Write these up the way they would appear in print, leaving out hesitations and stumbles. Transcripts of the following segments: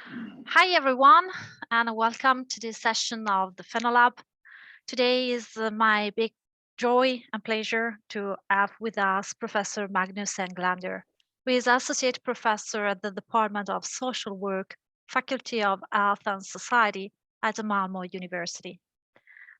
Hi everyone, and welcome to this session of the PhenoLab. Today is my big joy and pleasure to have with us Professor Magnus Englander, who is Associate Professor at the Department of Social Work, Faculty of Health and Society at the Malmo University.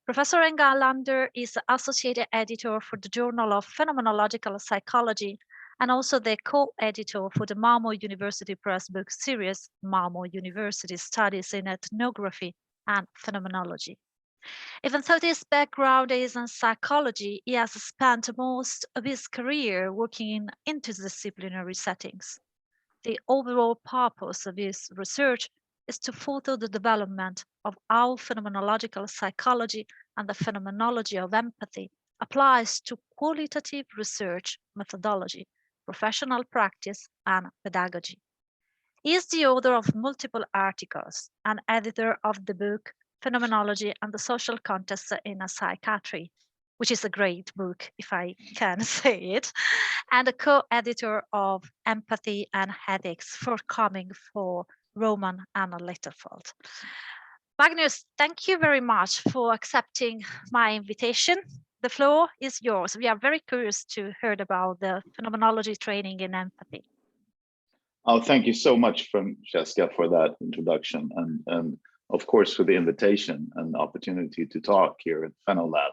Professor Englander is Associate Editor for the Journal of Phenomenological Psychology and also the co-editor for the Malmo University Press book series, Malmo University Studies in Ethnography and Phenomenology. Even though his background is in psychology, he has spent most of his career working in interdisciplinary settings. The overall purpose of his research is to photo the development of how phenomenological psychology and the phenomenology of empathy applies to qualitative research methodology, professional practice, and pedagogy. He is the author of multiple articles and editor of the book Phenomenology and the Social Context in Psychiatry, which is a great book, if I can say it, and a co-editor of Empathy and Ethics, forthcoming for Roman and Litterfeld. Magnus, thank you very much for accepting my invitation. The floor is yours. We are very curious to hear about the phenomenology training in empathy. Oh, thank you so much, Francesca, for that introduction, and of course for the invitation and opportunity to talk here at PhenoLab.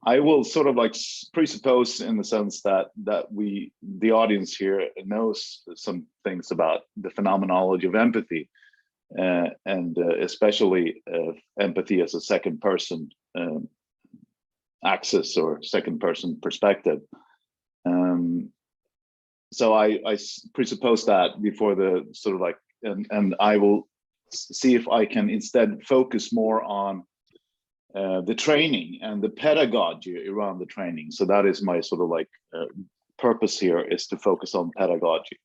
I will sort of like presuppose in the sense that the audience here knows some things about the phenomenology of empathy, and especially empathy as a second person axis or second person perspective. So I presuppose that before the sort of like, and I will see if I can instead focus more on the training and the pedagogy around the training. So that is my sort of like purpose here, is to focus on pedagogy.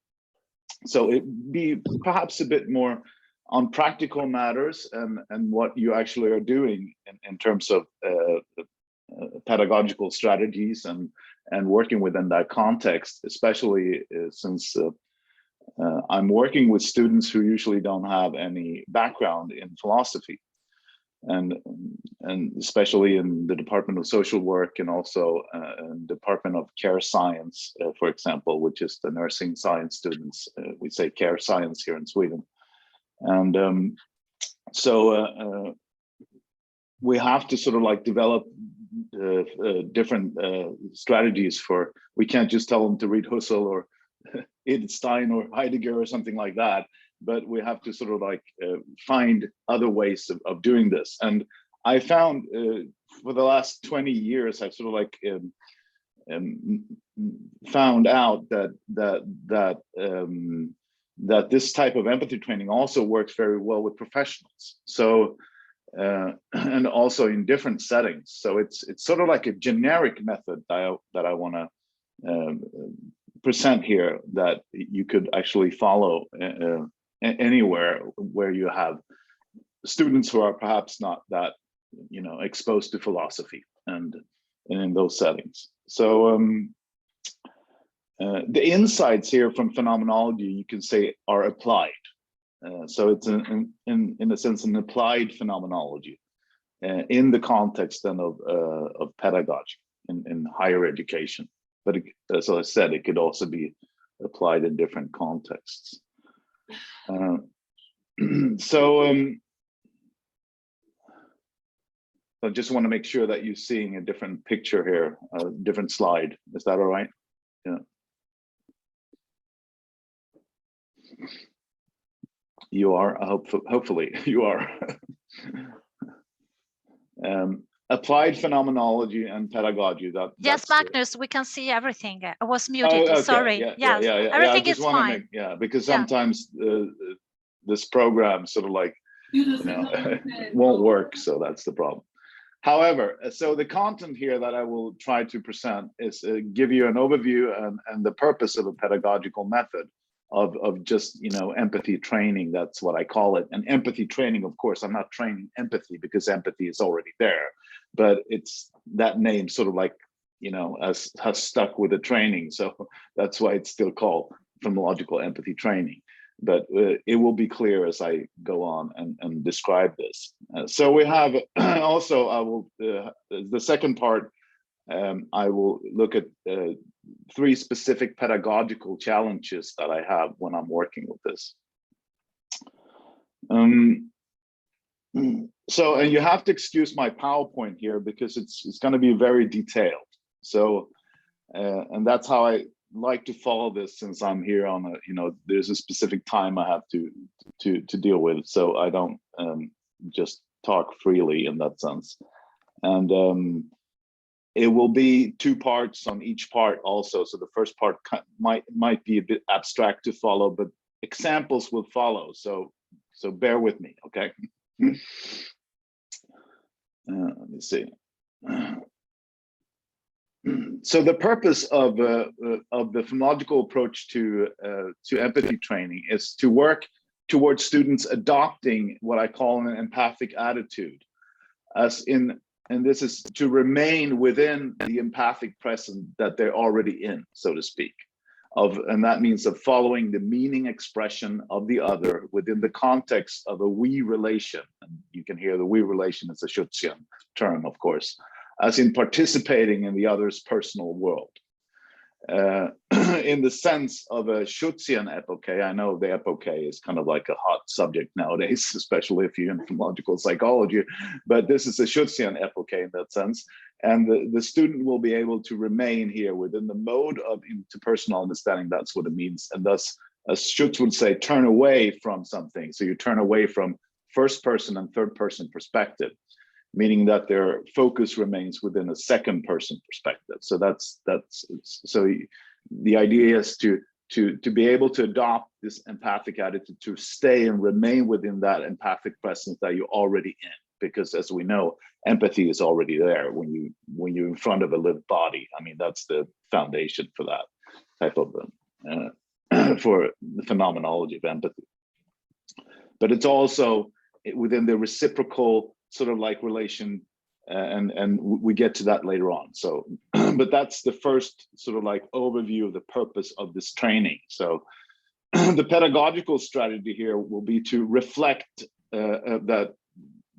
So it be perhaps a bit more on practical matters and what you actually are doing in terms of pedagogical strategies and working within that context, especially since I'm working with students who usually don't have any background in philosophy, and especially in the Department of Social Work and also Department of Care Science, for example, which is the nursing science students. We say care science here in Sweden. And so we have to sort of like develop different strategies for, we can't just tell them to read Husserl or Edith Stein or Heidegger or something like that, but we have to sort of like find other ways of doing this. And I found for the last 20 years, I've sort of like found out that this type of empathy training also works very well with professionals. So and also in different settings. So it's sort of like a generic method that I want to present here, that you could actually follow anywhere where you have students who are perhaps not that, you know, exposed to philosophy and in those settings. So the insights here from phenomenology, you can say, are applied. So it's in a sense an applied phenomenology in the context then of pedagogy in higher education. But as I said, it could also be applied in different contexts. So I just want to make sure that you're seeing a different picture here, a different slide. Is that all right? Yeah. You are, hopefully you are. Applied phenomenology and pedagogy. Yes, Magnus, we can see everything. I was muted. Oh, okay. Sorry. Yeah. Everything is fine. Because sometimes this program sort of like, you know, won't work. So that's the problem. However, so the content here that I will try to present is give you an overview and the purpose of a pedagogical method of just, you know, empathy training. That's what I call it. And empathy training, of course, I'm not training empathy because empathy is already there, but it's that name sort of like, you know, has stuck with the training. So that's why it's still called phenomenological empathy training. but it will be clear as I go on and describe this. So we have also, I will, the second part, I will look at 3 specific pedagogical challenges that I have when I'm working with this. So, and you have to excuse my PowerPoint here because it's going to be very detailed. So, and that's how I like to follow this, since I'm here on a, you know, there's a specific time I have to deal with, so I don't just talk freely in that sense. And it will be 2 parts on each part also. So the first part might be a bit abstract to follow, but examples will follow. So bear with me, okay? Let me see. So the purpose of the phenological approach to empathy training is to work towards students adopting what I call an empathic attitude, and this is to remain within the empathic present that they're already in, so to speak, and that means of following the meaning expression of the other within the context of a we relation. And you can hear the we relation is a Schutzian term, of course, as in participating in the other's personal world. In the sense of a Schutzian epoche, I know the epoche is kind of like a hot subject nowadays, especially if you're in phenomenological psychology, but this is a Schutzian epoche in that sense. And the student will be able to remain here within the mode of interpersonal understanding. That's what it means. And thus, as Schutz would say, turn away from something. So you turn away from first person and third person perspective, meaning that their focus remains within a second person perspective. So so the idea is to be able to adopt this empathic attitude, to stay and remain within that empathic presence that you're already in, because as we know, empathy is already there when you're in front of a lived body. I mean, that's the foundation for that type of for the phenomenology of empathy. But it's also within the reciprocal sort of like relation, and we get to that later on. So, but that's the first sort of like overview of the purpose of this training. So the pedagogical strategy here will be to reflect that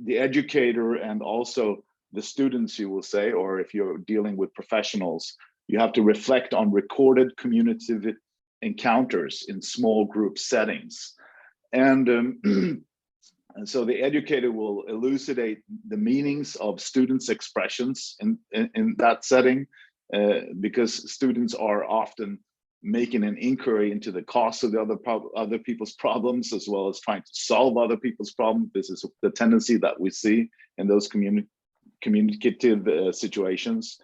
the educator and also the students, you will say, or if you're dealing with professionals, you have to reflect on recorded communicative encounters in small group settings. And so the educator will elucidate the meanings of students' expressions in that setting, because students are often making an inquiry into the cause of the other people's problems, as well as trying to solve other people's problems. This is the tendency that we see in those communicative situations.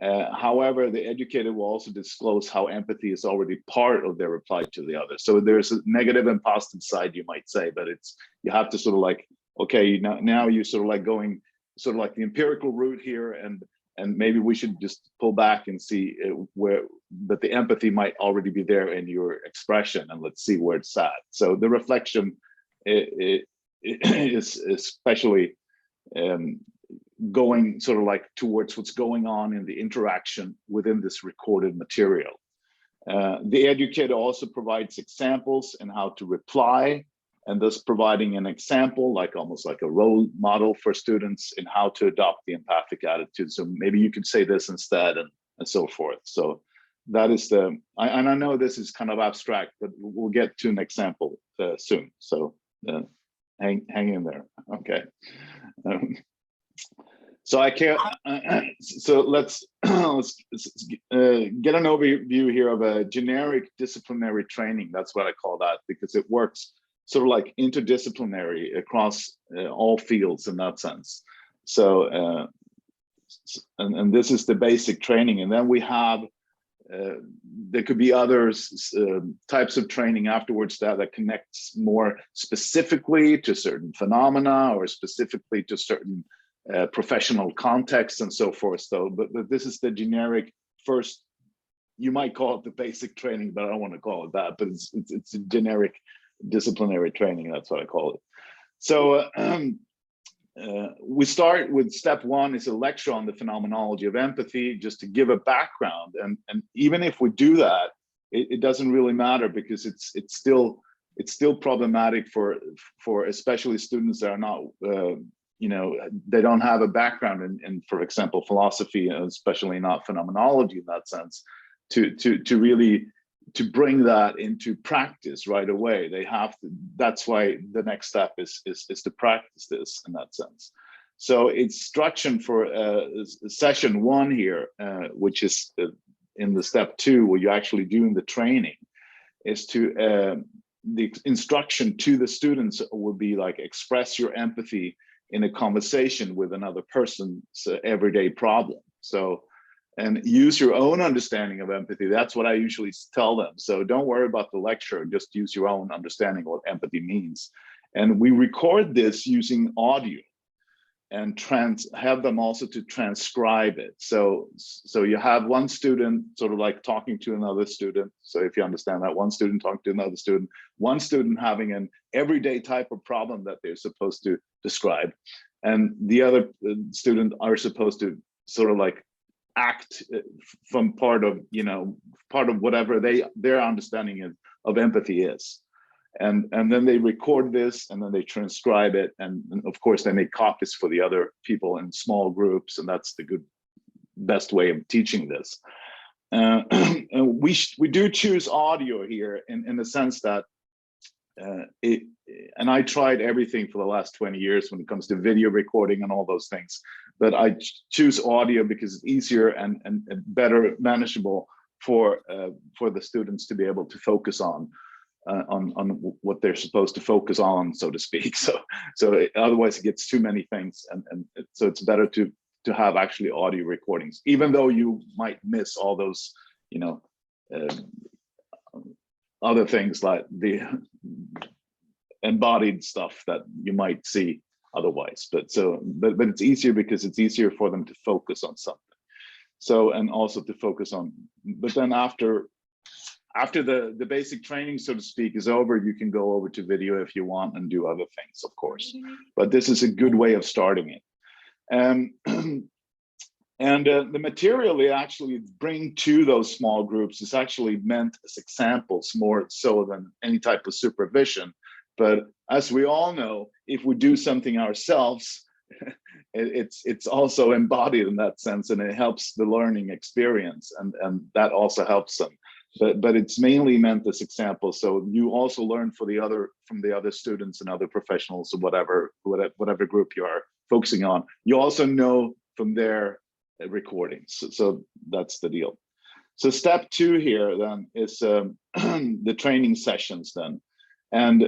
However, the educator will also disclose how empathy is already part of their reply to the other. So there's a negative and positive side, you might say, but you have to sort of like, okay, now you're sort of like going sort of like the empirical route here, and maybe we should just pull back and see but the empathy might already be there in your expression, and let's see where it's at. So the reflection is especially going sort of like towards what's going on in the interaction within this recorded material. The educator also provides examples in how to reply, and thus providing an example, like almost like a role model for students in how to adopt the empathic attitude. So maybe you could say this instead, and so forth. So that is and I know this is kind of abstract, but we'll get to an example soon. So hang in there, okay. So I can't. So let's get an overview here of a generic disciplinary training. That's what I call that, because it works sort of like interdisciplinary across all fields in that sense. So and this is the basic training, and then we have there could be other types of training afterwards that connects more specifically to certain phenomena or specifically to certain professional contexts and so forth. So, but this is the generic first. You might call it the basic training, but I don't want to call it that. But it's a generic disciplinary training. That's what I call it. So we start with step 1 is a lecture on the phenomenology of empathy, just to give a background. And even if we do that, it doesn't really matter, because it's still it's still problematic for especially students that are not, they don't have a background in, for example, philosophy, especially not phenomenology in that sense, to really to bring that into practice right away. They have to. That's why the next step is to practice this in that sense. So instruction for session 1 here, which is in the step 2, where you're actually doing the training, is to the instruction to the students would be like, express your empathy in a conversation with another person's everyday problem. So, and use your own understanding of empathy. That's what I usually tell them. So don't worry about the lecture, just use your own understanding of what empathy means. And we record this using audio and have them also to transcribe it. So you have one student sort of like talking to another student. So if you understand that, one student talking to another student, one student having an everyday type of problem that they're supposed to describe, and the other student are supposed to sort of like act from part of whatever their understanding of empathy is. And then they record this, and then they transcribe it, and of course they make copies for the other people in small groups, and that's the best way of teaching this. And we do choose audio here in the sense that and I tried everything for the last 20 years when it comes to video recording and all those things, but I choose audio because it's easier and better manageable for the students to be able to focus on what they're supposed to focus on, so to speak. So otherwise it gets too many things, and so it's better to have actually audio recordings, even though you might miss all those other things like the embodied stuff that you might see otherwise. But it's easier because it's easier for them to focus on something. So, and also to focus on, but then after the basic training, so to speak, is over, you can go over to video if you want and do other things, of course. But this is a good way of starting it. And the material they actually bring to those small groups is actually meant as examples more so than any type of supervision. But as we all know, if we do something ourselves, it's also embodied in that sense, and it helps the learning experience, and that also helps them. But it's mainly meant as examples, so you also learn from the other students and other professionals or whatever group you are focusing on. You also know from their recordings, so that's the deal. So step 2 here then is the training sessions then. And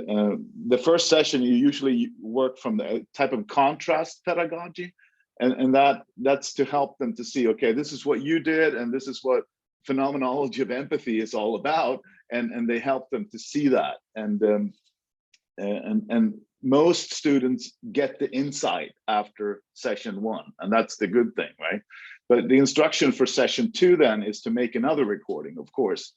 the first session, you usually work from the type of contrast pedagogy, and that's to help them to see, okay, this is what you did, and this is what phenomenology of empathy is all about, and they help them to see that. And most students get the insight after session 1, and that's the good thing, right? But the instruction for session 2 then is to make another recording, of course.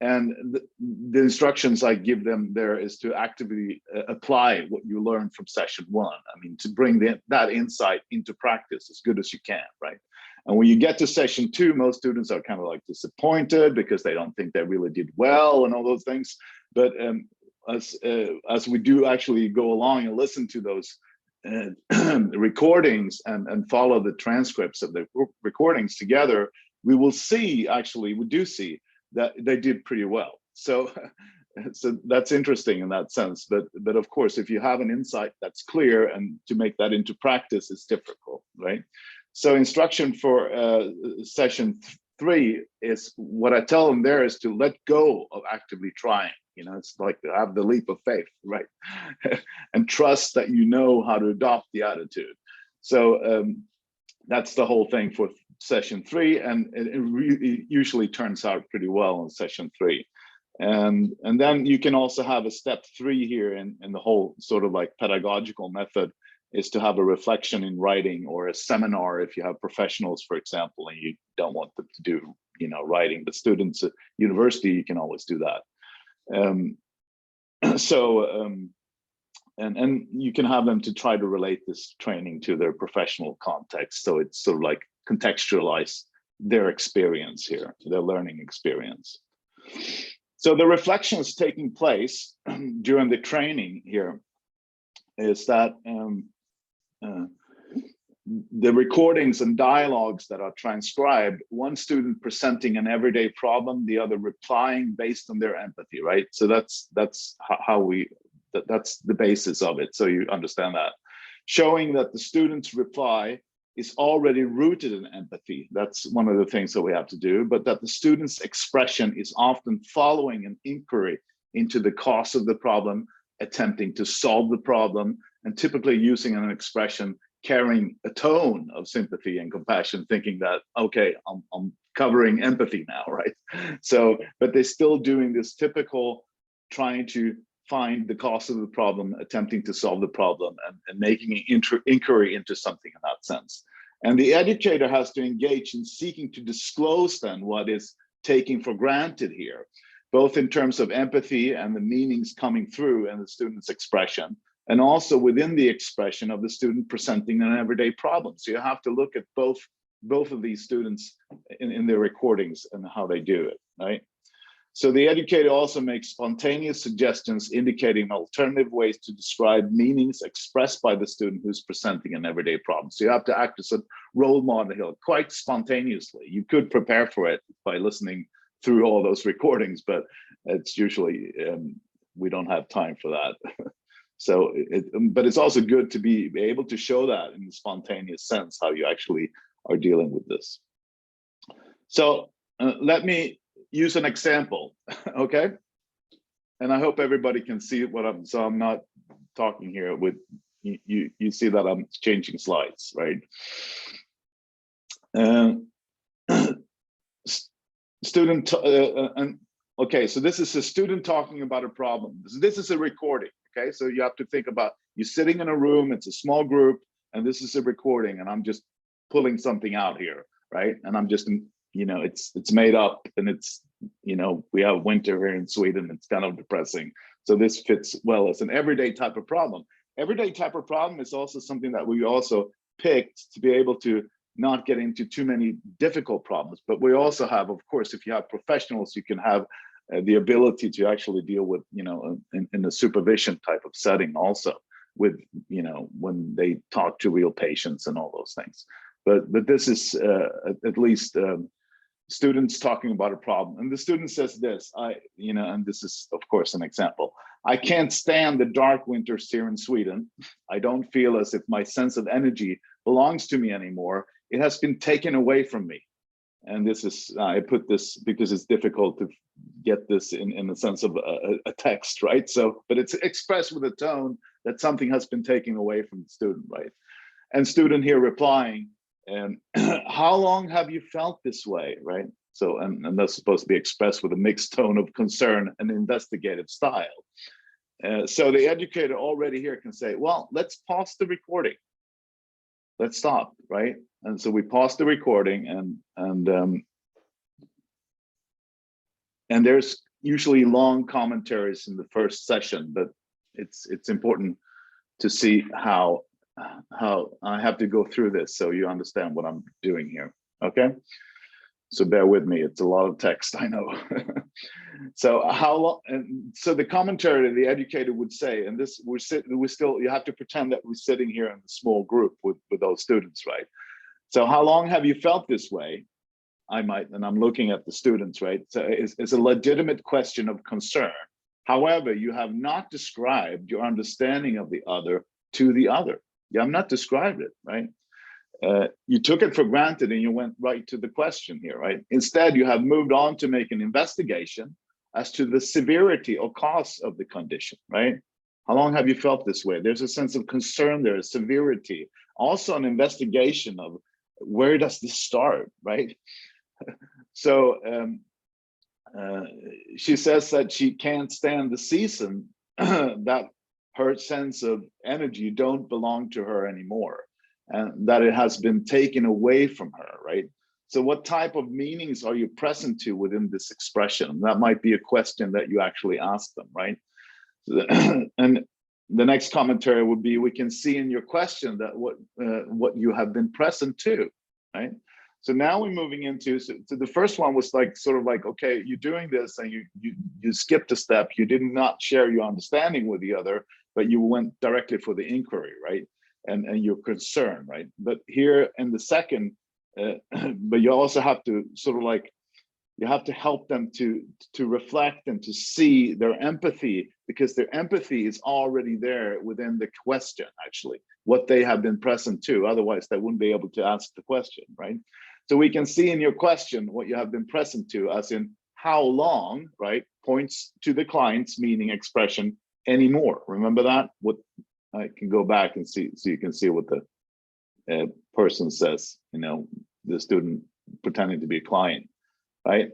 And the instructions I give them there is to actively apply what you learned from session 1. I mean, to bring that insight into practice as good as you can, right? And when you get to session 2, most students are kind of like disappointed because they don't think they really did well and all those things. But as we do actually go along and listen to those recordings and follow the transcripts of the recordings together, we will see, actually, we do see that they did pretty well. So that's interesting in that sense. But of course, if you have an insight that's clear, and to make that into practice is difficult, right? So instruction for session 3 is, what I tell them there is to let go of actively trying. It's like to have the leap of faith, right? And trust that you know how to adopt the attitude. So that's the whole thing for session 3, and it really usually turns out pretty well in session 3. And then you can also have a step 3 here in the whole sort of like pedagogical method, is to have a reflection in writing, or a seminar if you have professionals, for example, and you don't want them to do writing, but students at university, you can always do that. And you can have them to try to relate this training to their professional context, so it's sort of like contextualize their experience here, their learning experience. So the reflections taking place during the training here is that the recordings and dialogues that are transcribed, one student presenting an everyday problem, the other replying based on their empathy, right? So that's the basis of it. So you understand that. Showing that the student's reply is already rooted in empathy. That's one of the things that we have to do, but that the student's expression is often following an inquiry into the cause of the problem, attempting to solve the problem, and typically using an expression carrying a tone of sympathy and compassion, thinking that, okay, I'm covering empathy now, right? So, but they're still doing this typical trying to find the cause of the problem, attempting to solve the problem, and making an inquiry into something in that sense. And the educator has to engage in seeking to disclose then what is taken for granted here, both in terms of empathy and the meanings coming through and the student's expression, and also within the expression of the student presenting an everyday problem. So you have to look at both of these students in their recordings and how they do it, right? So the educator also makes spontaneous suggestions indicating alternative ways to describe meanings expressed by the student who's presenting an everyday problem. So you have to act as a role model here quite spontaneously. You could prepare for it by listening through all those recordings, but it's usually, we don't have time for that. So, but it's also good to be able to show that in a spontaneous sense, how you actually are dealing with this. So let me use an example, okay? And I hope everybody can see what so I'm not talking here with, you see that I'm changing slides, right? Student, okay, so this is a student talking about a problem. This is a recording, okay? So you have to think about, you sitting in a room, it's a small group, and this is a recording, and I'm just pulling something out here, right? And I'm just, you know, it's made up, and it's, you know, we have winter here in Sweden, it's kind of depressing. So this fits well as an everyday type of problem. Everyday type of problem is also something that we also picked to be able to not get into too many difficult problems. But we also have, of course, if you have professionals, you can have the ability to actually deal with, you know, in a supervision type of setting also with, you know, when they talk to real patients and all those things. But this is at least students talking about a problem. And the student says this, you know, and this is, of course, an example. I can't stand the dark winters here in Sweden. I don't feel as if my sense of energy belongs to me anymore. It has been taken away from me. And this is, I put this because it's difficult to get this in the sense of a text, right? So, but it's expressed with a tone that something has been taken away from the student, right? And student here replying, how long have you felt this way, right? So, and that's supposed to be expressed with a mixed tone of concern and investigative style. So the educator already here can say, well, let's pause the recording. Let's stop, right? And so we pause the recording, and there's usually long commentaries in the first session, but it's important to see how I have to go through this so you understand what I'm doing here, okay? So bear with me, it's a lot of text, I know. So how long, and so the commentary the educator would say, and this, you have to pretend that we're sitting here in a small group with those students, right? So how long have you felt this way? And I'm looking at the students, right? So it's a legitimate question of concern. However, you have not described your understanding of the other to the other. You have not described it, right? You took it for granted and you went right to the question here, right? Instead, you have moved on to make an investigation as to the severity or cause of the condition, right? How long have you felt this way? There's a sense of concern, there is severity. Also an investigation of where does this start, right? So she says that she can't stand the season, that her sense of energy don't belong to her anymore, and that it has been taken away from her, right? So what type of meanings are you present to within this expression? That might be a question that you actually ask them, right? And the next commentary would be, we can see in your question that what you have been present to, right? So now we're moving into, so the first one was like, sort of like, okay, you're doing this and you skipped a step. You did not share your understanding with the other, but you went directly for the inquiry, right? And your concern, right? But here in the second, but you also have to sort of like, you have to help them to reflect and to see their empathy, because their empathy is already there within the question, actually, what they have been present to. Otherwise, they wouldn't be able to ask the question, right? So we can see in your question what you have been present to, as in how long, right? Points to the client's meaning expression anymore. Remember that? What I can go back and see, so you can see what the person says, you know, the student pretending to be a client, right?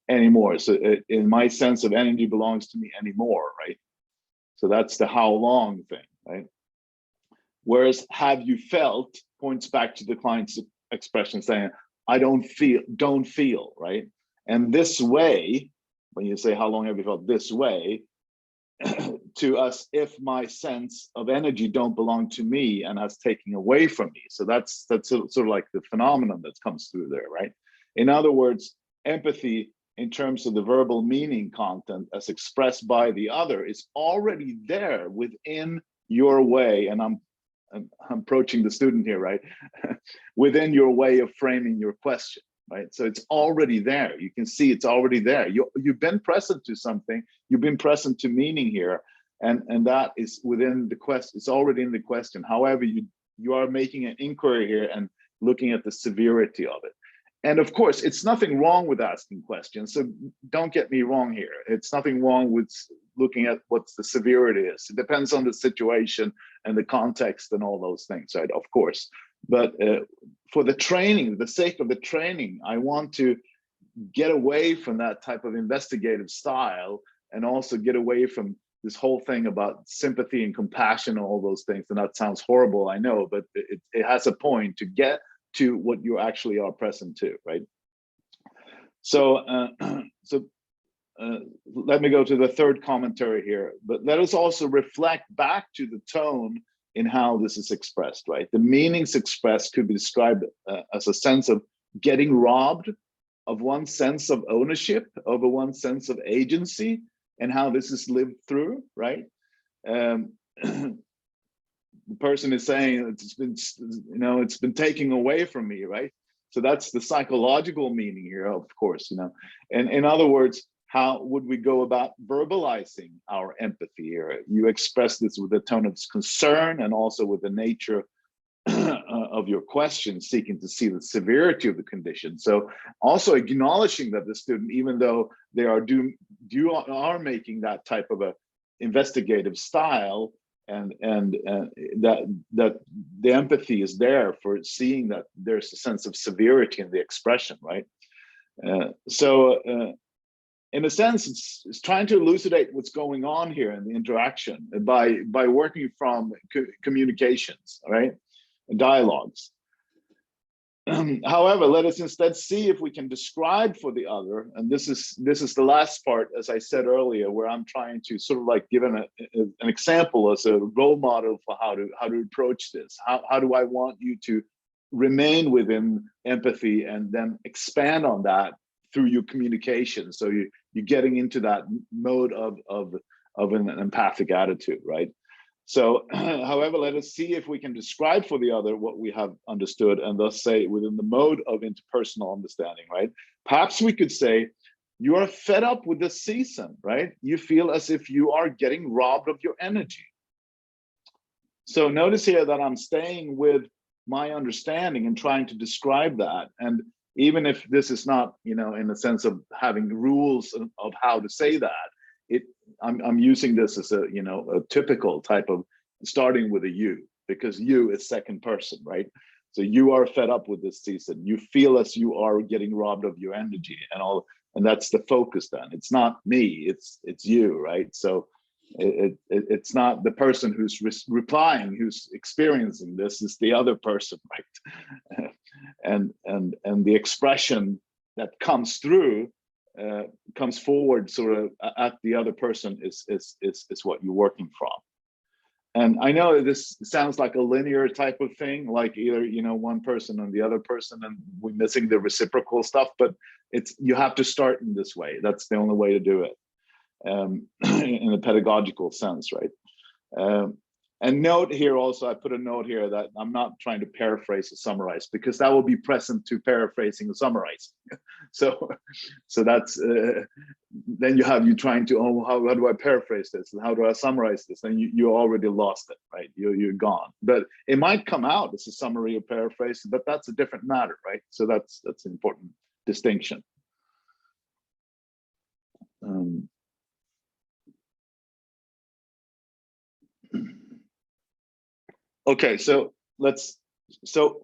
Anymore. So in my sense of energy belongs to me anymore, right? So that's the how long thing, right? Whereas have you felt points back to the client's expression saying, I don't feel, right? And this way, when you say how long have you felt this way, to us, if my sense of energy don't belong to me and has taken away from me. So that's sort of like the phenomenon that comes through there, right? In other words, empathy in terms of the verbal meaning content as expressed by the other is already there within your way. And I'm approaching the student here, right? Within your way of framing your question, right? So it's already there. You can see it's already there. You've been present to something. You've been present to meaning here, and that is within the question. It's already in the question. However, you are making an inquiry here and looking at the severity of it. And of course, it's nothing wrong with asking questions. So don't get me wrong here. It's nothing wrong with looking at what the severity is. It depends on the situation and the context and all those things, right? Of course. But for the training, the sake of the training, I want to get away from that type of investigative style, and also get away from this whole thing about sympathy and compassion and all those things. And that sounds horrible, I know, but it has a point to get to what you actually are present to, right? So, let me go to the third commentary here, but let us also reflect back to the tone in how this is expressed, right? The meanings expressed could be described as a sense of getting robbed of one's sense of ownership over one's sense of agency, and how this is lived through, right? The person is saying it's been, you know, it's been taken away from me, right? So that's the psychological meaning here, of course, you know. And in other words, how would we go about verbalizing our empathy here? You express this with a tone of concern, and also with the nature of your question, seeking to see the severity of the condition. So also acknowledging that the student, even though they are making that type of a investigative style, and that the empathy is there for seeing that there's a sense of severity in the expression, right? In a sense, it's trying to elucidate what's going on here in the interaction by working from communications, right? Dialogues. However, let us instead see if we can describe for the other, and this is the last part, as I said earlier, where I'm trying to sort of like give an example as a role model for how to approach this. How do I want you to remain within empathy and then expand on that through your communication? So you're getting into that mode of an empathic attitude, right? So, however, let us see if we can describe for the other what we have understood, and thus say within the mode of interpersonal understanding, right? Perhaps we could say, you are fed up with this season, right? You feel as if you are getting robbed of your energy. So notice here that I'm staying with my understanding and trying to describe that. And even if this is not, you know, in the sense of having rules of how to say that, I'm using this as a, you know, a typical type of starting with a you, because you is second person, right? So you are fed up with this season. You feel as you are getting robbed of your energy and all, and that's the focus then. It's not me, it's you, right? So it's not the person who's replying, who's experiencing this, is the other person, right? and the expression that comes through comes forward sort of at the other person is what you're working from. And I know this sounds like a linear type of thing, like either, you know, one person and the other person, and we're missing the reciprocal stuff, but you have to start in this way. That's the only way to do it, in a pedagogical sense, right? And note here also, I put a note here that I'm not trying to paraphrase or summarize, because that will be present to paraphrasing or summarizing. So that's then you trying to, oh, how do I paraphrase this and how do I summarize this? And you already lost it, right? You're gone. But it might come out as a summary or paraphrase, but that's a different matter, right? So that's an important distinction. Okay, so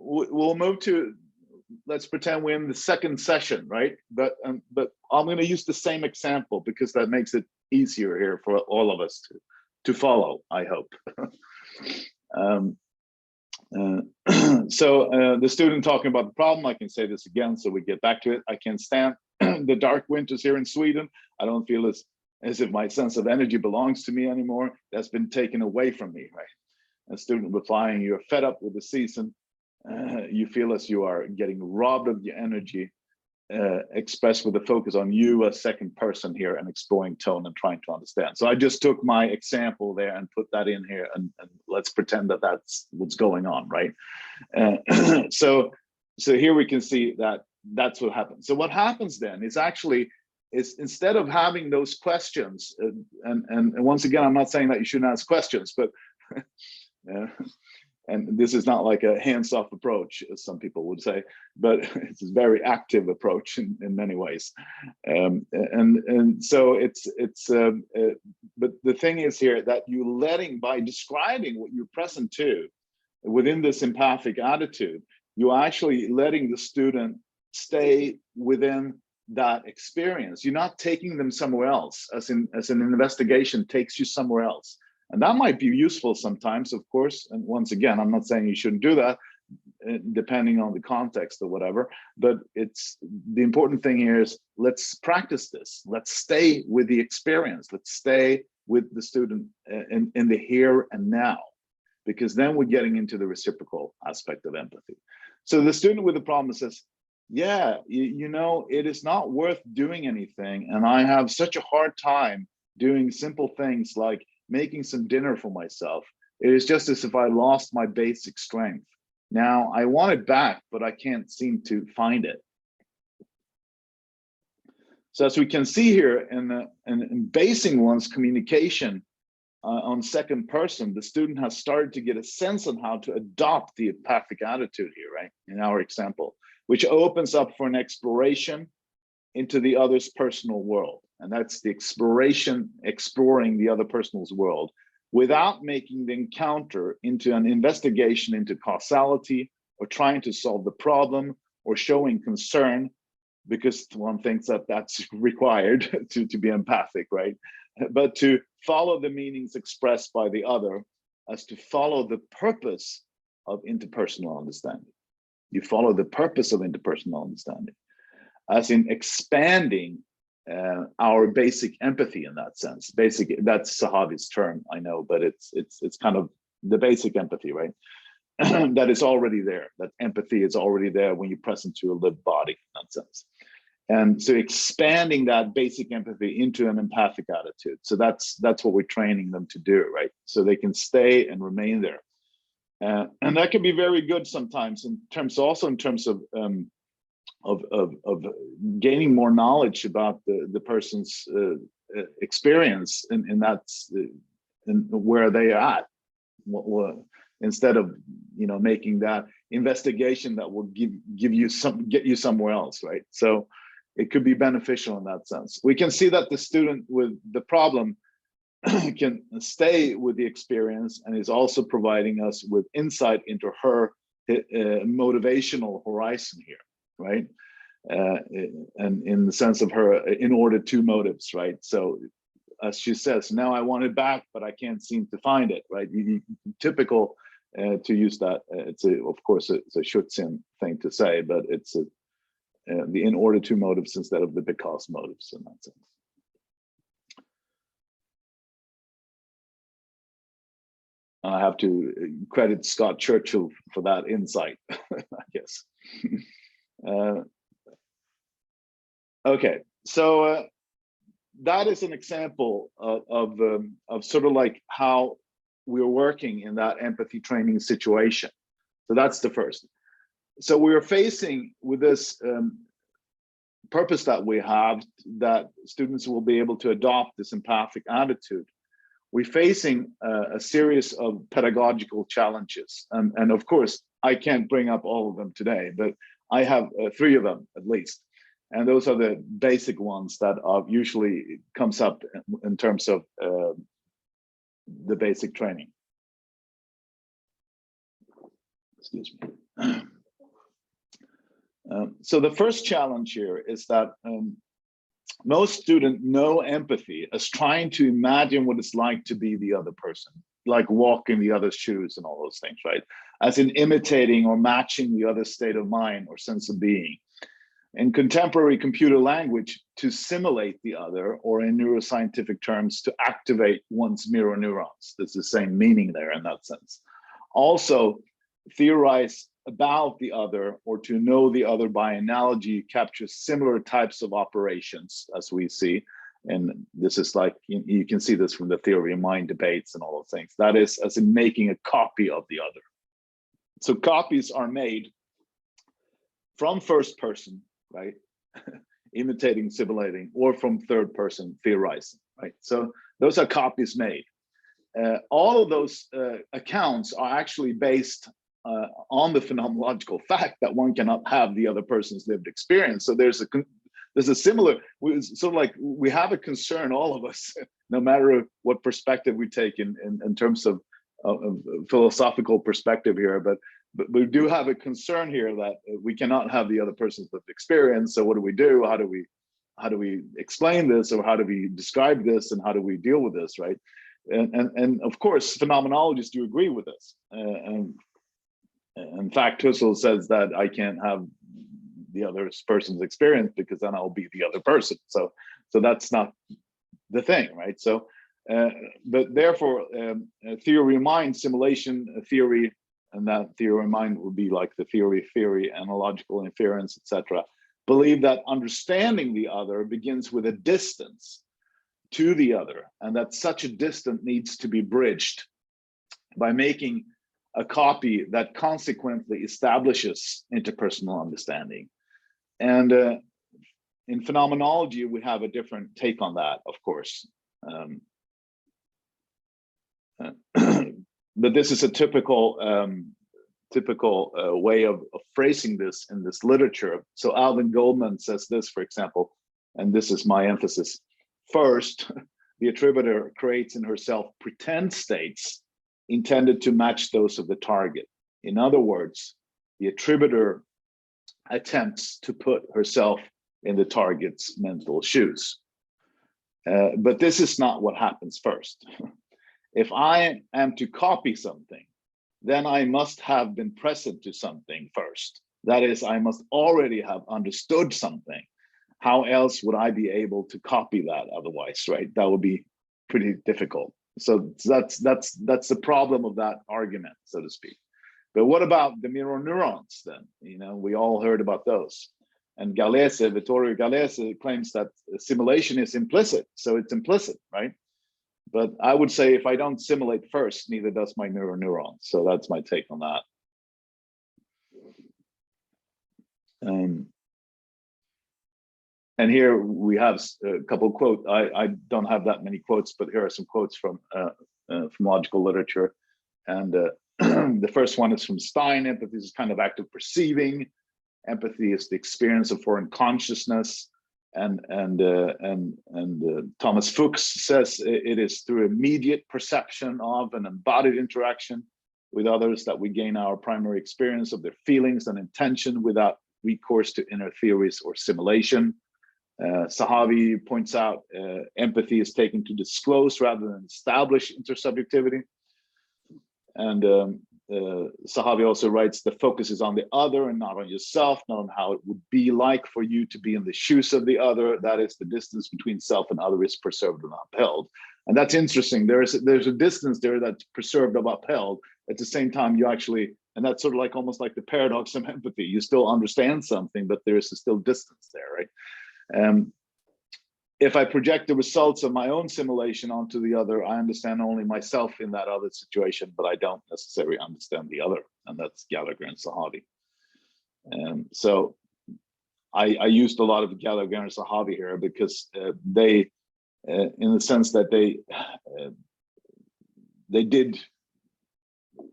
we'll move to, let's pretend we're in the second session, right? But I'm going to use the same example because that makes it easier here for all of us to follow, I hope. The student talking about the problem, I can say this again so we get back to it. I can't stand the dark winters here in Sweden. I don't feel as if my sense of energy belongs to me anymore. That's been taken away from me, right? A student replying, you're fed up with the season. You feel as you are getting robbed of your energy, expressed with a focus on you, a second person here, and exploring tone and trying to understand. So I just took my example there and put that in here, and let's pretend that that's what's going on, right? So here we can see that that's what happens. So what happens then is actually, instead of having those questions, and once again, I'm not saying that you shouldn't ask questions, but and this is not like a hands-off approach, as some people would say, but it's a very active approach in many ways. And so but the thing is here that you by describing what you're present to within this empathic attitude, you're actually letting the student stay within that experience. You're not taking them somewhere else, as an investigation takes you somewhere else. And that might be useful sometimes, of course. And once again, I'm not saying you shouldn't do that, depending on the context or whatever. But the important thing here is, let's practice this. Let's stay with the experience. Let's stay with the student in the here and now, because then we're getting into the reciprocal aspect of empathy. So the student with the problem says, yeah, you know, it is not worth doing anything. And I have such a hard time doing simple things like making some dinner for myself. It is just as if I lost my basic strength. Now I want it back, but I can't seem to find it. So as we can see here, in basing one's communication on second person, the student has started to get a sense on how to adopt the empathic attitude here, right? In our example, which opens up for an exploration into the other's personal world. And that's the exploring the other person's world without making the encounter into an investigation into causality or trying to solve the problem or showing concern, because one thinks that that's required to be empathic, right? But to follow the meanings expressed by the other as to follow the purpose of interpersonal understanding. You follow the purpose of interpersonal understanding, as in expanding our basic empathy in that sense. That's Sahavi's term, I know, but it's kind of the basic empathy, right? That is already there. That empathy is already there when you're present to a lived body in that sense. And so expanding that basic empathy into an empathic attitude. So that's what we're training them to do, right? So they can stay and remain there. And that can be very good sometimes in terms of gaining more knowledge about the person's experience in where they are at, instead of, you know, making that investigation that will get you somewhere else, right? So it could be beneficial in that sense. We can see that the student with the problem can stay with the experience and is also providing us with insight into her motivational horizon here, right? And in the sense of her in order to motives, right? So as she says, now I want it back, but I can't seem to find it, right? Typical to use that. Of course, it's a Schutzin thing to say, but it's the in order to motives instead of the because motives in that sense. I have to credit Scott Churchill for that insight, I guess. Okay, so that is an example of sort of like how we're working in that empathy training situation. So that's the first. So we're facing with this purpose that we have, that students will be able to adopt this empathic attitude. We're facing a series of pedagogical challenges. And of course, I can't bring up all of them today, but I have 3 of them at least. And those are the basic ones that usually comes up in terms of the basic training. Excuse me. So the first challenge here is that most students know empathy as trying to imagine what it's like to be the other person, like walking the other's shoes and all those things, right? As in imitating or matching the other's state of mind or sense of being. In contemporary computer language, to simulate the other, or in neuroscientific terms, to activate one's mirror neurons. There's the same meaning there in that sense. Also, theorize about the other, or to know the other by analogy, captures similar types of operations as we see. And this is like, you can see this from the theory of mind debates and all those things. That is as in making a copy of the other. So copies are made from first person, right? Imitating, simulating, or from third person, theorizing, right? So those are copies made. All of those accounts are actually based on the phenomenological fact that one cannot have the other person's lived experience. So there's a similar, sort of like we have a concern, all of us, no matter what perspective we take in terms of philosophical perspective here, but we do have a concern here that we cannot have the other person's lived experience. So what do we do? How do we explain this, or how do we describe this, and how do we deal with this, right? And of course, phenomenologists do agree with this. And in fact, Husserl says that I can't have the other person's experience because then I'll be the other person. So that's not the thing, right? So, but therefore, theory of mind, simulation theory, and that theory of mind would be like the theory, analogical inference, etc. Believe that understanding the other begins with a distance to the other, and that such a distance needs to be bridged by making a copy that consequently establishes interpersonal understanding. And in phenomenology, we have a different take on that, of course. But this is a typical way of phrasing this in this literature. So Alvin Goldman says this, for example, and this is my emphasis. First, the attributor creates in herself pretend states intended to match those of the target. In other words, the attributor attempts to put herself in the target's mental shoes. But this is not what happens first. If I am to copy something, then I must have been present to something first. That is, I must already have understood something. How else would I be able to copy that otherwise, right? That would be pretty difficult. So that's the problem of that argument, so to speak. But what about the mirror neurons then? You know, we all heard about those. And Vittorio Gallese claims that simulation is implicit, so it's implicit, right? But I would say if I don't simulate first, neither does my mirror neuron. So that's my take on that. And here we have a couple of quotes. I don't have that many quotes, but here are some quotes from logical literature. And the first one is from Stein. Empathy is kind of active perceiving. Empathy is the experience of foreign consciousness. And Thomas Fuchs says it is through immediate perception of an embodied interaction with others that we gain our primary experience of their feelings and intention without recourse to inner theories or simulation. Sahavi points out empathy is taken to disclose rather than establish intersubjectivity. And Sahavi also writes, the focus is on the other and not on yourself, not on how it would be like for you to be in the shoes of the other. That is, the distance between self and other is preserved and upheld. And that's interesting. There's a distance there that's preserved and upheld. At the same time, you actually, and that's sort of like almost like the paradox of empathy. You still understand something, but there's still distance there, right? If I project the results of my own simulation onto the other, I understand only myself in that other situation, but I don't necessarily understand the other. And that's Gallagher and Sahavi. So I used a lot of Gallagher and Sahavi here because they, in the sense that they did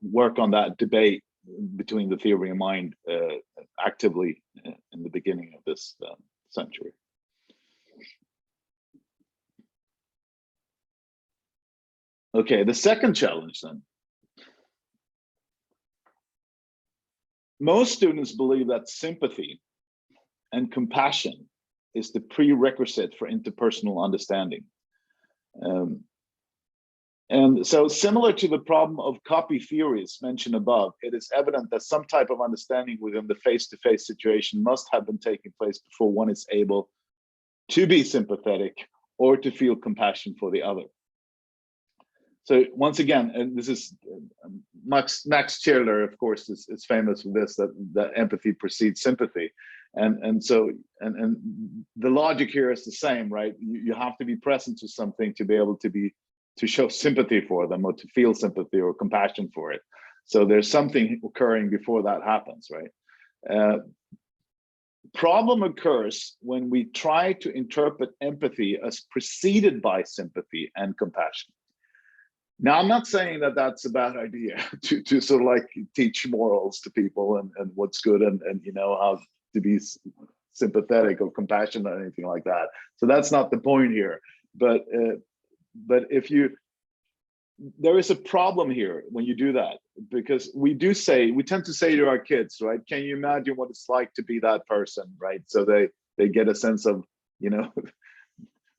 work on that debate between the theory of mind actively in the beginning of this century. Okay, the second challenge then. Most students believe that sympathy and compassion is the prerequisite for interpersonal understanding. And so similar to the problem of copy theories mentioned above, it is evident that some type of understanding within the face-to-face situation must have been taking place before one is able to be sympathetic or to feel compassion for the other. So once again, and this is Max Scherler, of course, is famous for this, that empathy precedes sympathy. And the logic here is the same, right? You have to be present to something to be able to show sympathy for them or to feel sympathy or compassion for it. So there's something occurring before that happens, right? Problem occurs when we try to interpret empathy as preceded by sympathy and compassion. Now, I'm not saying that that's a bad idea to sort of like teach morals to people and what's good and you know how to be sympathetic or compassionate or anything like that. So that's not the point here. But if there is a problem here when you do that, because we tend to say to our kids, right? Can you imagine what it's like to be that person, right? So they get a sense of, you know,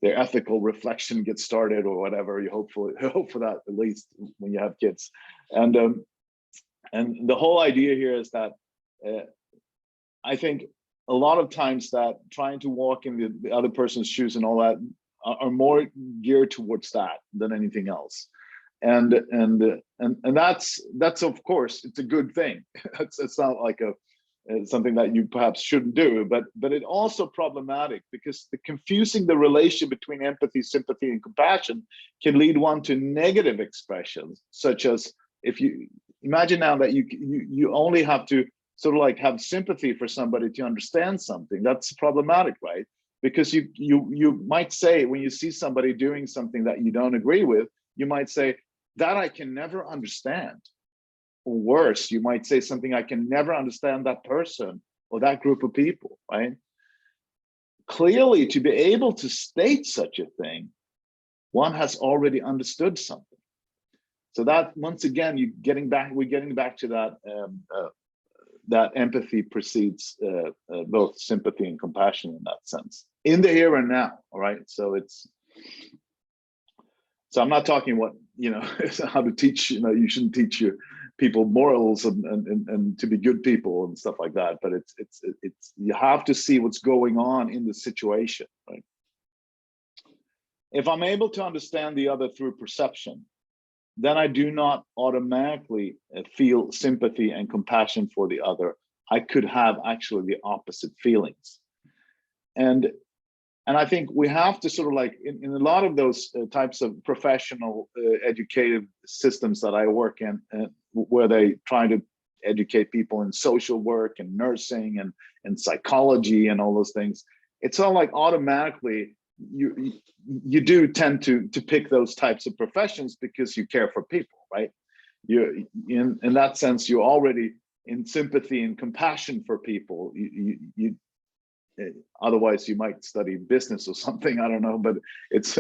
their ethical reflection gets started or whatever. You hope for that, at least when you have kids. And the whole idea here is that I think a lot of times that trying to walk in the other person's shoes and all that are more geared towards that than anything else. And that's of course, it's a good thing. It's not like something that you perhaps shouldn't do, but it also problematic because confusing the relation between empathy, sympathy, and compassion can lead one to negative expressions, such as if you imagine now that you only have to sort of like have sympathy for somebody to understand something. That's problematic, right? Because you might say, when you see somebody doing something that you don't agree with, you might say, that I can never understand. Or worse, you might say something, I can never understand that person or that group of people, right? Clearly, to be able to state such a thing, one has already understood something. So that, once again, we're getting back to that, that empathy precedes both sympathy and compassion in that sense, in the here and now, all right? So I'm not talking what, you know, how to teach, you know, you shouldn't teach your people morals and to be good people and stuff like that, but it's you have to see what's going on in the situation, right? If I'm able to understand the other through perception, then I do not automatically feel sympathy and compassion for the other. I could have actually the opposite feelings. And I think we have to sort of like, in a lot of those types of professional educative systems that I work in, where they try to educate people in social work and nursing and psychology and all those things, it's all like automatically you do tend to pick those types of professions because you care for people, right? You in that sense, you're already in sympathy and compassion for people. You otherwise you might study business or something, I don't know, but it's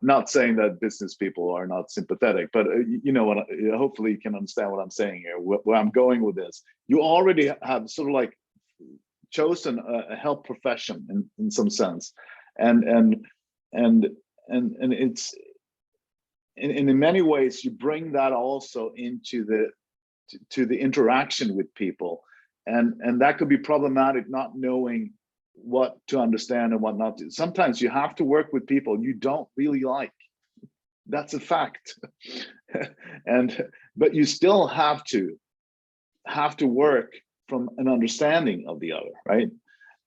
not saying that business people are not sympathetic, but you know what, hopefully you can understand what I'm saying here, where I'm going with this. You already have sort of like chosen a help profession in some sense, and it's and in many ways, you bring that also into the interaction with people, and that could be problematic, not knowing what to understand and what not to. Sometimes you have to work with people you don't really like. That's a fact. But you still have to work from an understanding of the other, right?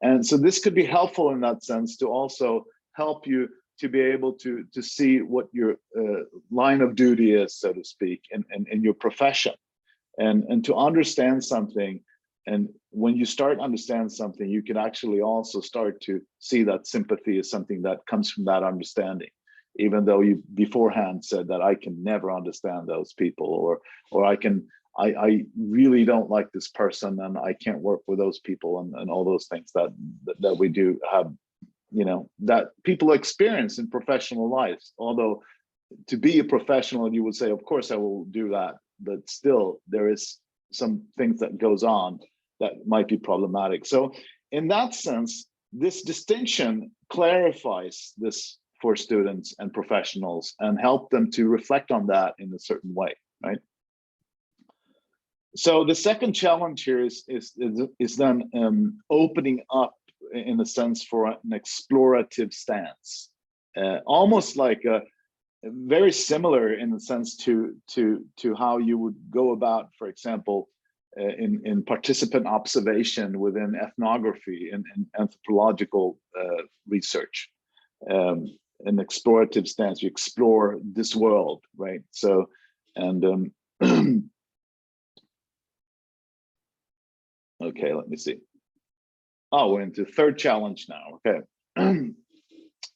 And so this could be helpful in that sense to also help you to be able to see what your line of duty is, so to speak, in your profession, and to understand something. And when you start understand something, you can actually also start to see that sympathy is something that comes from that understanding, even though you beforehand said that I can never understand those people, or I really don't like this person and I can't work with those people, and all those things that we do have, you know, that people experience in professional lives. Although to be a professional, you would say, of course I will do that, but still there is some things that goes on that might be problematic. So in that sense, this distinction clarifies this for students and professionals and help them to reflect on that in a certain way, right? So the second challenge here is then opening up, in a sense, for an explorative stance, almost like a very similar in the sense to how you would go about, for example, in participant observation within ethnography and anthropological research. An explorative stance, you explore this world, right? So, and okay, let me see. Oh, we're into third challenge now. Okay.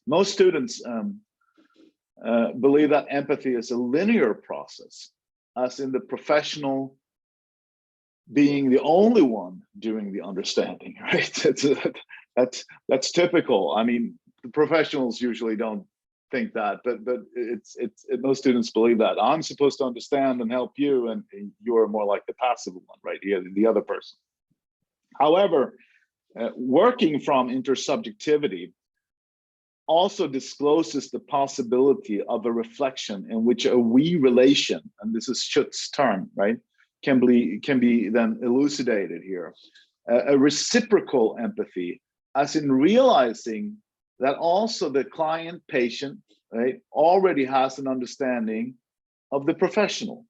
Most students believe that empathy is a linear process, as in the professional being the only one doing the understanding, right? That's typical. I mean, the professionals usually don't think that, but most students believe that I'm supposed to understand and help you, and you're more like the passive one, right? The other person. However, working from intersubjectivity also discloses the possibility of a reflection in which a we relation, and this is Schutz's term, right, can be then elucidated here. A reciprocal empathy, as in realizing that also the client patient, right, already has an understanding of the professional.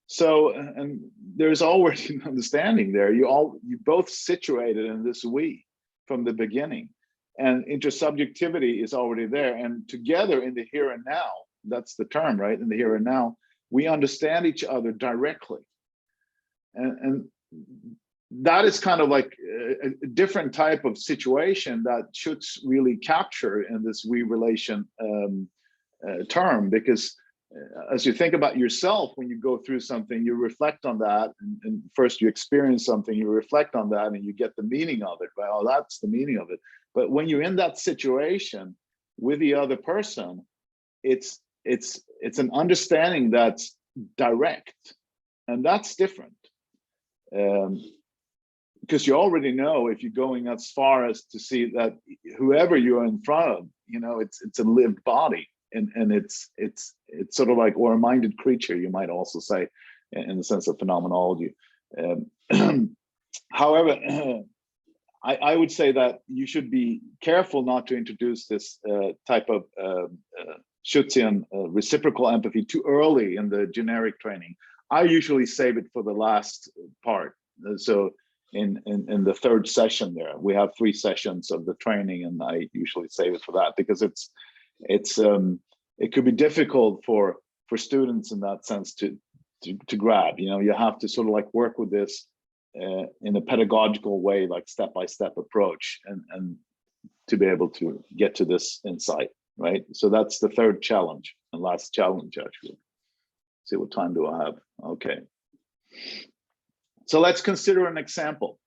So, and there's already an understanding there. You both situated in this we from the beginning, and intersubjectivity is already there. And together in the here and now, that's the term, right? In the here and now, we understand each other directly. And that is kind of like a different type of situation that should really capture in this we relation term, because as you think about yourself, when you go through something, you reflect on that, and first you experience something, you reflect on that, and you get the meaning of it. Well, that's the meaning of it. But when you're in that situation with the other person, it's an understanding that's direct, and that's different. Because you already know, if you're going as far as to see that whoever you're in front of, you know, it's a lived body, and it's sort of like, or a minded creature, you might also say, in the sense of phenomenology. However, I would say that you should be careful not to introduce this type of Schutzian reciprocal empathy too early in the generic training. I usually save it for the last part. So in the third session there, we have 3 sessions of the training, and I usually save it for that, because it could be difficult for students in that sense to grab. You know, you have to sort of like work with this in a pedagogical way, like step-by-step approach, and to be able to get to this insight, right? So that's the third challenge and last challenge, actually. See, what time do I have? Okay. So let's consider an example.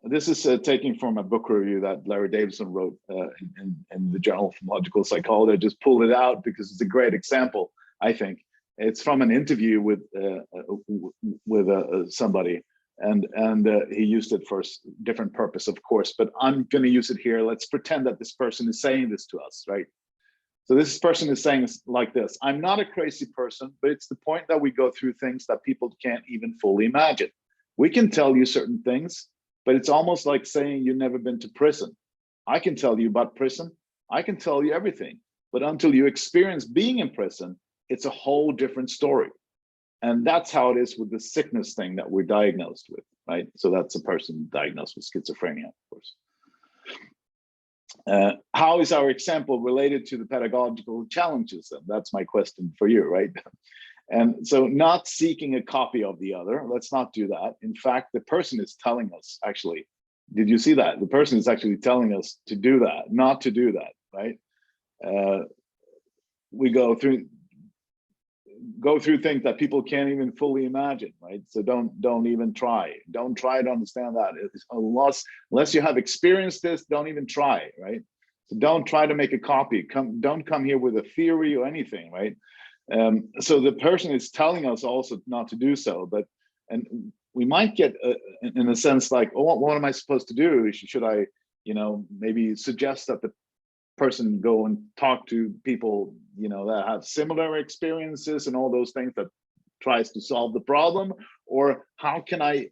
This is taken from a book review that Larry Davidson wrote in the Journal of Phenomenological Psychology. I just pulled it out because it's a great example, I think. It's from an interview with somebody, and he used it for a different purpose, of course, but I'm going to use it here. Let's pretend that this person is saying this to us, right? So this person is saying like this: I'm not a crazy person, but it's the point that we go through things that people can't even fully imagine. We can tell you certain things, but it's almost like saying you've never been to prison. I can tell you about prison. I can tell you everything, but until you experience being in prison, it's a whole different story. And that's how it is with the sickness thing that we're diagnosed with, right? So that's a person diagnosed with schizophrenia, of course. How is our example related to the pedagogical challenges? And that's my question for you, right? And so not seeking a copy of the other, let's not do that. In fact, the person is telling us, actually, did you see that? The person is actually telling us to do that, not to do that, right? We go through things that people can't even fully imagine, right? So don't even try. Don't try to understand that. Unless you have experienced this, don't even try, right? So don't try to make a copy. Don't come here with a theory or anything, right? So the person is telling us also not to do so, and we might get in a sense like, oh, what am I supposed to do? Should I, maybe suggest that the person go and talk to people, that have similar experiences and all those things, that tries to solve the problem? Or how can I,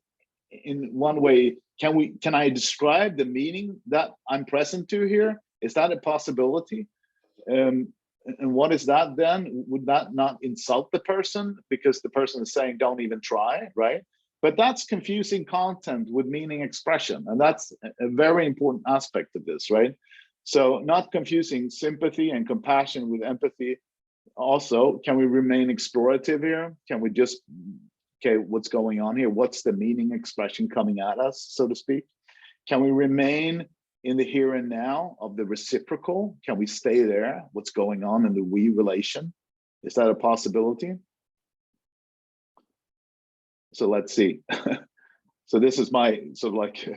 in one way, can I describe the meaning that I'm present to here? Is that a possibility? And what is that then? Would that not insult the person because the person is saying don't even try, right? But that's confusing content with meaning expression, and that's a very important aspect of this, right? So not confusing sympathy and compassion with empathy. Also, can we remain explorative here? Can we just, okay, what's going on here? What's the meaning expression coming at us, so to speak? Can we remain in the here and now of the reciprocal? Can we stay there? What's going on in the we relation? Is that a possibility? So let's see. So this is my sort of like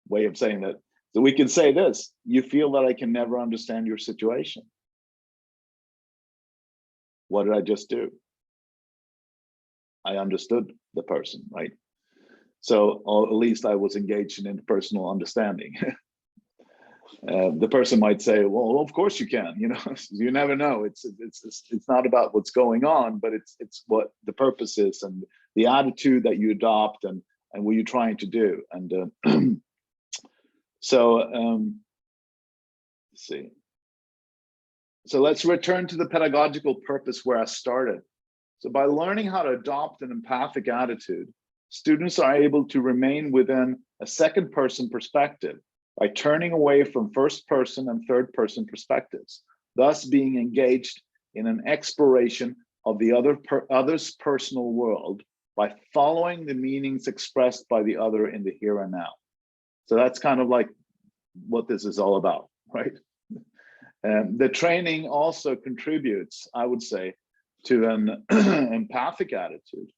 way of saying that. So we can say this: you feel that I can never understand your situation. What did I just do? I understood the person, right? So, or at least I was engaged in interpersonal understanding. The person might say, well, of course you can, you never know. It's not about what's going on, but it's what the purpose is and the attitude that you adopt and what you're trying to do. And let's see. So let's return to the pedagogical purpose where I started. So by learning how to adopt an empathic attitude, students are able to remain within a second person perspective by turning away from first person and third person perspectives, thus being engaged in an exploration of the other's personal world by following the meanings expressed by the other in the here and now. So that's kind of like what this is all about, right? The training also contributes, I would say, to an empathic attitude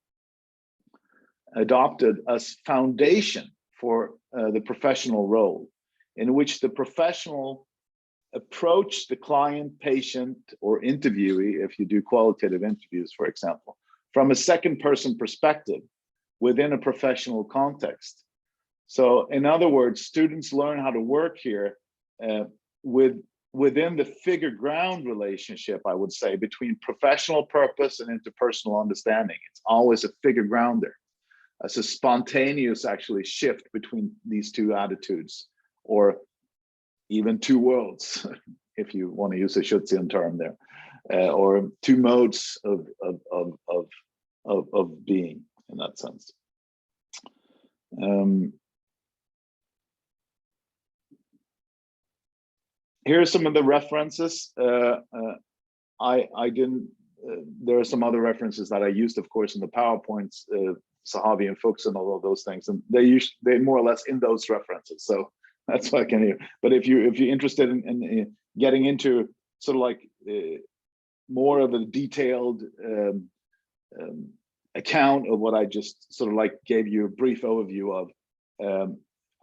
adopted as foundation for the professional role, in which the professional approach the client, patient, or interviewee, if you do qualitative interviews, for example, from a second person perspective within a professional context. So in other words, students learn how to work here within the figure-ground relationship, I would say, between professional purpose and interpersonal understanding. It's always a figure-ground there. As a spontaneous actually shift between these two attitudes, or even two worlds, if you want to use a Schutzian term there, or two modes of being in that sense. Here are some of the references. I didn't. There are some other references that I used, of course, in the PowerPoints, Sahavi and Fuchs and all of those things, and they're more or less in those references. So that's what I can hear. But if you're interested in getting into sort of like more of a detailed account of what I just sort of like gave you a brief overview of,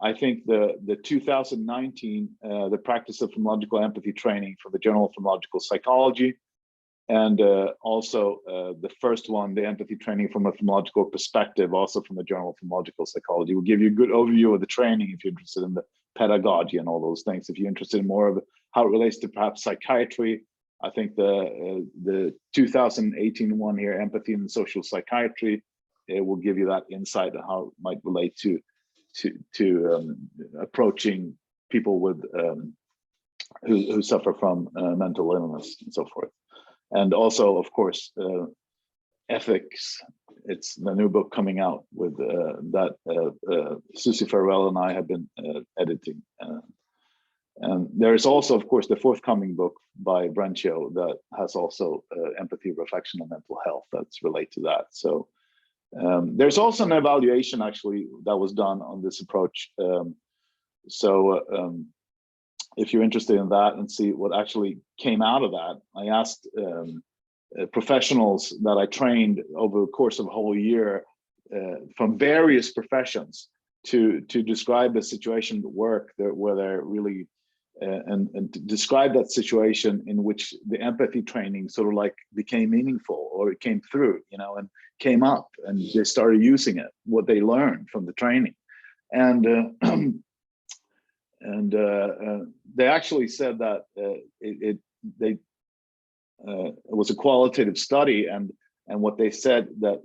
I think the 2019 the practice of phenomenological empathy training for the Journal of Phenomenological Psychology, and also the first one, the empathy training from a phenomenological perspective, also from the Journal of Phenomenological Psychology, will give you a good overview of the training if you're interested in the pedagogy and all those things. If you're interested in more of how it relates to perhaps psychiatry, I think the 2018 one here, Empathy and Social Psychiatry, it will give you that insight on how it might relate to approaching people with who suffer from mental illness and so forth. And also, of course, ethics. It's the new book coming out with that Susie Farrell and I have been editing. And there is also, of course, the forthcoming book by Brancho that has also empathy, reflection, and mental health that's related to that. So there's also an evaluation actually that was done on this approach. If you're interested in that and see what actually came out of that, I asked professionals that I trained over the course of a whole year from various professions to describe the situation at work where they're really and to describe that situation in which the empathy training sort of like became meaningful, or it came through, you know, and came up, and they started using it, what they learned from the training. And they actually said that it was a qualitative study, and what they said that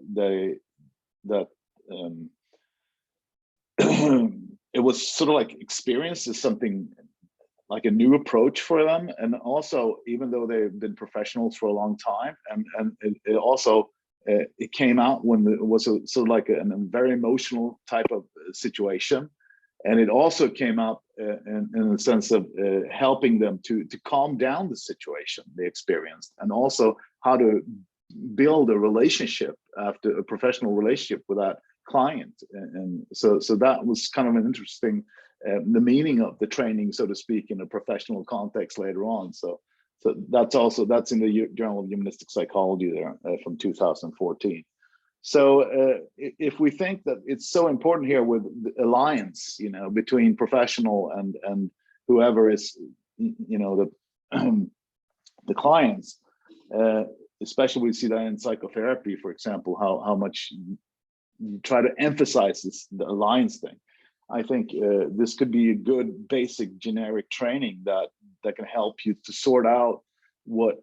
it was sort of like experienced as something like a new approach for them. And also, even though they've been professionals for a long time, and it also it came out when it was a sort of like a very emotional type of situation. And it also came out in the sense of helping them to calm down the situation they experienced, and also how to build a relationship, after a professional relationship with that client. And so that was kind of an interesting, the meaning of the training, so to speak, in a professional context later on. So that's in the Journal of Humanistic Psychology there from 2014. So if we think that it's so important here with the alliance, you know, between professional and whoever is, you know, the clients, especially we see that in psychotherapy, for example, how much you try to emphasize the alliance thing. I think this could be a good basic generic training that can help you to sort out what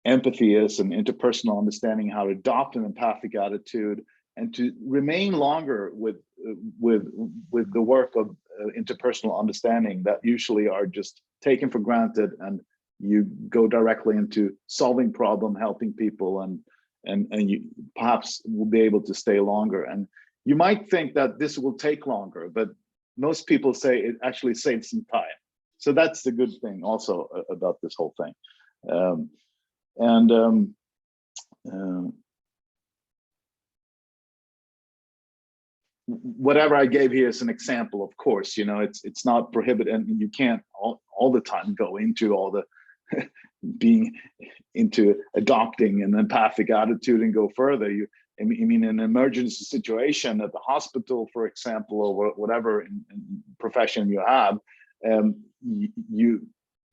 empathy is, and interpersonal understanding, how to adopt an empathic attitude, and to remain longer with the work of interpersonal understanding that usually are just taken for granted, and you go directly into solving problem, helping people, and you perhaps will be able to stay longer. And you might think that this will take longer, but most people say it actually saves some time. So that's the good thing also about this whole thing. Whatever I gave here is an example, of course, you know, it's not prohibited, and you can't all the time go into all the being into adopting an empathic attitude and go further. I mean, in an emergency situation at the hospital, for example, or whatever in profession you have,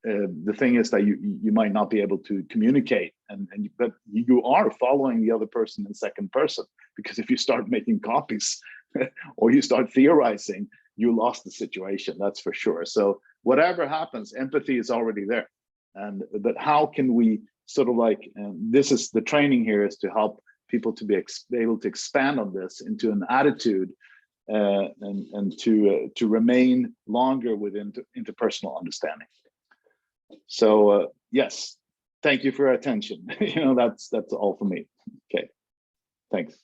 the thing is that you might not be able to communicate, but you are following the other person in second person, because if you start making copies or you start theorizing, you lost the situation, that's for sure. So whatever happens, empathy is already there. But how can we sort of like, this is the training here, is to help people to be able to expand on this into an attitude, and to remain longer with interpersonal understanding. So yes, thank you for your attention. You know, that's all for me. Okay, thanks.